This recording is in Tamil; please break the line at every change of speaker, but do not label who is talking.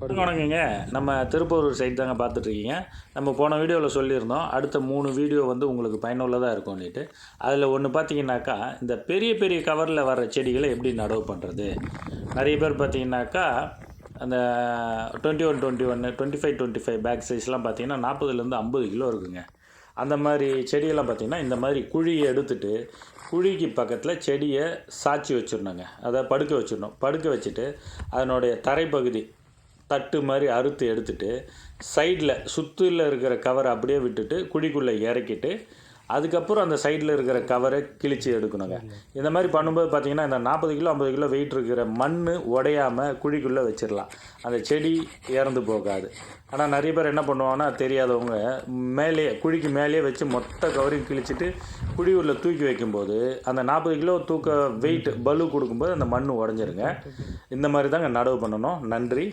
வணக்கங்க. நம்ம திருப்பூர் சைட் தாங்க பார்த்துட்ருக்கீங்க. நம்ம போன வீடியோவில் சொல்லியிருந்தோம், அடுத்த 3 வீடியோ வந்து உங்களுக்கு பயனுள்ளதாக இருக்கும்னுட்டு. அதில் ஒன்று பார்த்தீங்கன்னாக்கா, இந்த பெரிய பெரிய கவரில் வர செடிகளை எப்படி நடவு பண்ணுறது? நிறைய பேர் பார்த்தீங்கன்னாக்கா, அந்த 21, 25 பேக் சைஸ்லாம் பார்த்தீங்கன்னா 40லேருந்து 50 கிலோ இருக்குங்க. அந்த மாதிரி செடியெல்லாம் பார்த்தீங்கன்னா, இந்த மாதிரி குழியை எடுத்துட்டு, குழிக்கு பக்கத்தில் செடியை சாய்ச்சி வச்சிடணுங்க. அதை படுக்க வச்சிடணும். படுக்க வச்சுட்டு, அதனுடைய தரைப்பகுதி தட்டு மாதிரி அறுத்து எடுத்துட்டு, சைடில் சுற்றில இருக்கிற கவரை அப்படியே விட்டுட்டு, குழிக்குள்ளே இறக்கிட்டு, அதுக்கப்புறம் அந்த சைடில் இருக்கிற கவரை கிழித்து எடுக்கணுங்க. இந்த மாதிரி பண்ணும்போது பார்த்திங்கன்னா, இந்த 40 கிலோ 50 கிலோ வெயிட் இருக்கிற மண் உடையாமல் குழிக்குள்ளே வச்சிடலாம். அந்த செடி இறந்து போகாது. ஆனால் நிறைய பேர் என்ன பண்ணுவாங்கன்னா, தெரியாதவங்க மேலே குழிக்கு மேலேயே வச்சு மொத்த கவரையும் கிழிச்சிட்டு குழி உள்ள தூக்கி வைக்கும்போது, அந்த 40 கிலோ தூக்க வெயிட் பலு கொடுக்கும்போது அந்த மண் உடஞ்சிருங்க. இந்த மாதிரி தாங்க நடவு பண்ணணும். நன்றி.